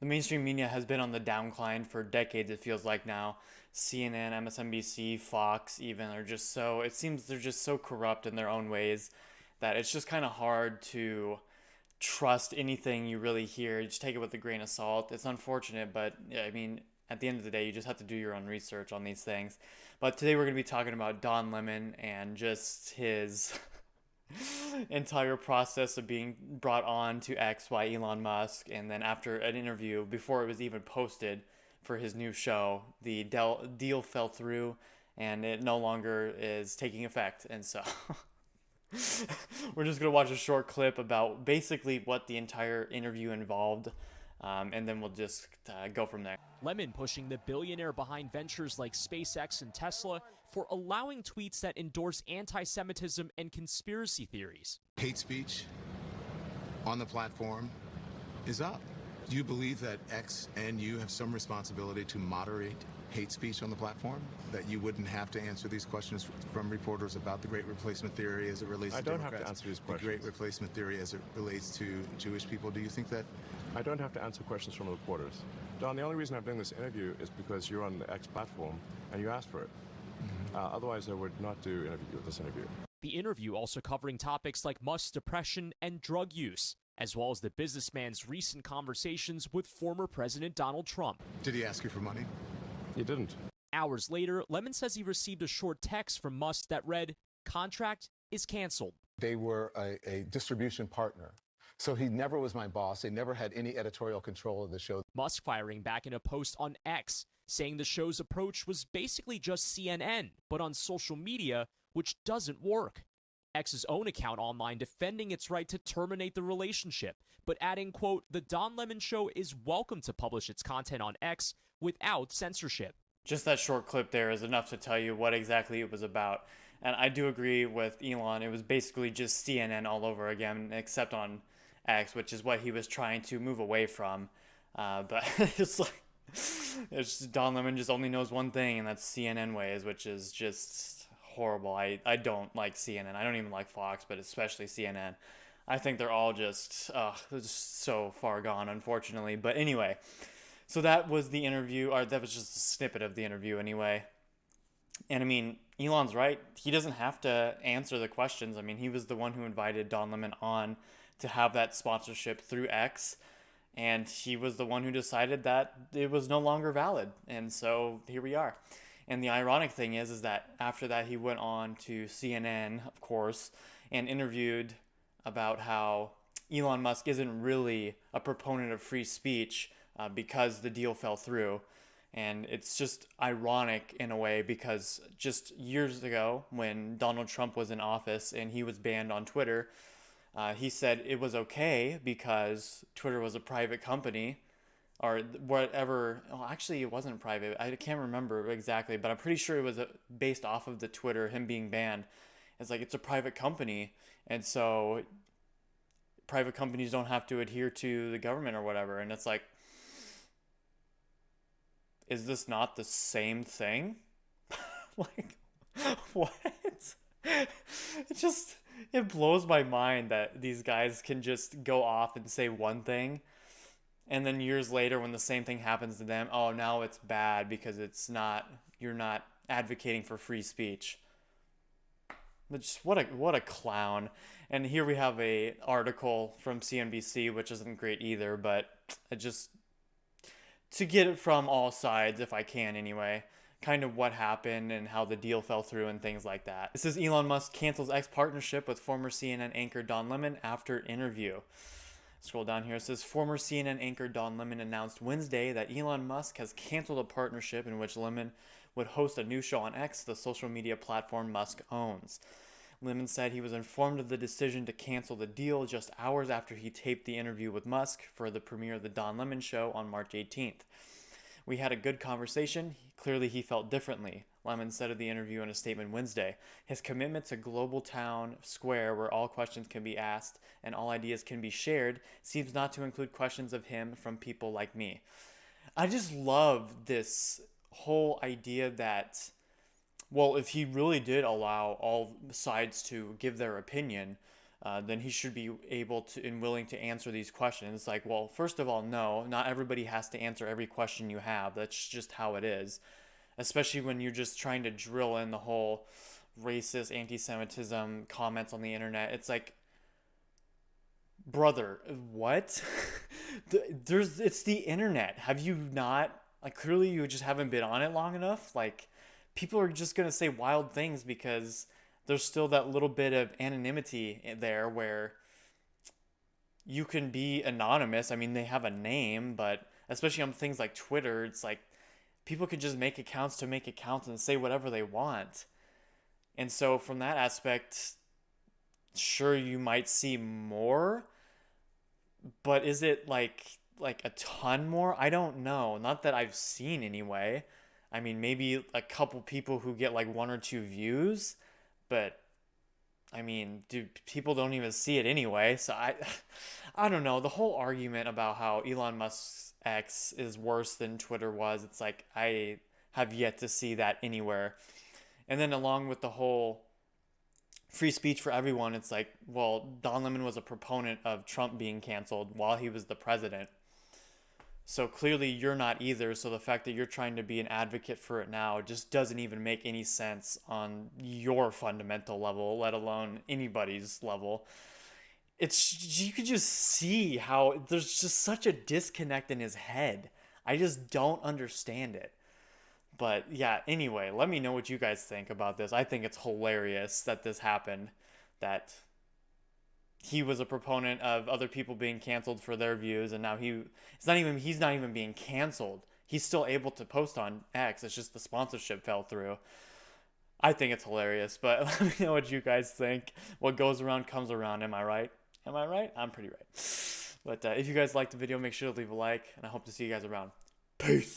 The mainstream media has been on the downcline for decades, it feels like now. CNN, MSNBC, Fox, even are just so, it seems they're just so corrupt in their own ways that it's just kind of hard to trust anything you really hear. You just take it with a grain of salt. It's unfortunate, but yeah, I mean, at the end of the day, you just have to do your own research on these things. But today we're going to be talking about Don Lemon and just his entire process of being brought on to X by Elon Musk. And then after an interview, before it was even posted for his new show, the deal fell through and it no longer is taking effect. And so we're just going to watch a short clip about basically what the entire interview involved. And then we'll just go from there. Lemmon pushing the billionaire behind ventures like SpaceX and Tesla for allowing tweets that endorse anti-Semitism and conspiracy theories. Hate speech on the platform is up. Do you believe that X and you have some responsibility to moderate hate speech on the platform? That you wouldn't have to answer these questions from reporters about the Great Replacement Theory as it relates to Democrats? I don't have to answer these questions. The Great Replacement Theory as it relates to Jewish people. Do you think that? I don't have to answer questions from reporters. Don, the only reason I'm doing this interview is because you're on the X platform and you asked for it. Otherwise, I would not do this interview. The interview also covering topics like Musk's depression and drug use, as well as the businessman's recent conversations with former President Donald Trump. Did he ask you for money? He didn't. Hours later, Lemmon says he received a short text from Musk that read, "Contract is canceled." They were a distribution partner. So he never was my boss. They never had any editorial control of the show. Musk firing back in a post on X, saying the show's approach was basically just CNN, but on social media, which doesn't work. X's own account online defending its right to terminate the relationship, but adding, quote, "The Don Lemon Show is welcome to publish its content on X without censorship." Just that short clip there is enough to tell you what exactly it was about. And I do agree with Elon. It was basically just CNN all over again, except on X, which is what he was trying to move away from. But it's like, it's just, Don Lemon just only knows one thing, and that's CNN ways, which is just horrible. I don't like CNN. I don't even like Fox, but especially CNN. I think they're all they're just so far gone, unfortunately. But anyway, so that was the interview, or that was just a snippet of the interview anyway. And I mean, Elon's right. He doesn't have to answer the questions. I mean, he was the one who invited Don Lemon on to have that sponsorship through X. And he was the one who decided that it was no longer valid. And so here we are. And the ironic thing is that after that, he went on to CNN, of course, and interviewed about how Elon Musk isn't really a proponent of free speech because the deal fell through. And it's just ironic in a way because just years ago when Donald Trump was in office and he was banned on Twitter, he said it was okay because Twitter was a private company or whatever. Well, actually, it wasn't private. I can't remember exactly, but I'm pretty sure it was based off of the Twitter, him being banned. It's like it's a private company. And so private companies don't have to adhere to the government or whatever. And it's like, is this not the same thing? Like, what? It blows my mind that these guys can just go off and say one thing, and then years later when the same thing happens to them, oh, now it's bad because you're not advocating for free speech. But just what a clown. And here we have a article from CNBC, which isn't great either, but to get it from all sides, if I can anyway, kind of what happened and how the deal fell through and things like that. This is Elon Musk cancels X partnership with former CNN anchor Don Lemon after interview. Scroll down here. It says former CNN anchor Don Lemon announced Wednesday that Elon Musk has canceled a partnership in which Lemon would host a new show on X, the social media platform Musk owns. Lemon said he was informed of the decision to cancel the deal just hours after he taped the interview with Musk for the premiere of the Don Lemon Show on March 18th. "We had a good conversation. Clearly he felt differently," Lemon said of the interview in a statement Wednesday. His commitment to global town square where all questions can be asked and all ideas can be shared seems not to include questions of him from people like me. I just love this whole idea that, well, if he really did allow all sides to give their opinion, then he should be able to and willing to answer these questions. Like, well, first of all, no, not everybody has to answer every question you have. That's just how it is, especially when you're just trying to drill in the whole racist anti-Semitism comments on the internet. It's like, brother, what? It's the internet. Have you not, like, clearly you just haven't been on it long enough? Like, people are just gonna say wild things because there's still that little bit of anonymity there where you can be anonymous. I mean, they have a name, but especially on things like Twitter, it's like people can just make accounts to make accounts and say whatever they want. And so from that aspect, sure, you might see more, but is it like a ton more? I don't know. Not that I've seen anyway. I mean, maybe a couple people who get like 1 or 2 views, but I mean, dude, people don't even see it anyway. So I don't know. The whole argument about how Elon Musk's X is worse than Twitter was, it's like I have yet to see that anywhere. And then along with the whole free speech for everyone, it's like, well, Don Lemon was a proponent of Trump being canceled while he was the president. So clearly you're not either. So the fact that you're trying to be an advocate for it now just doesn't even make any sense on your fundamental level, let alone anybody's level. It's, you could just see how there's just such a disconnect in his head. I just don't understand it. But yeah, anyway, let me know what you guys think about this. I think it's hilarious that this happened, that he was a proponent of other people being canceled for their views, and now he's not even being canceled. He's still able to post on X. It's just the sponsorship fell through. I think it's hilarious, but let me know what you guys think. What goes around comes around. Am I right? Am I right? I'm pretty right. But if you guys liked the video, make sure to leave a like, and I hope to see you guys around. Peace.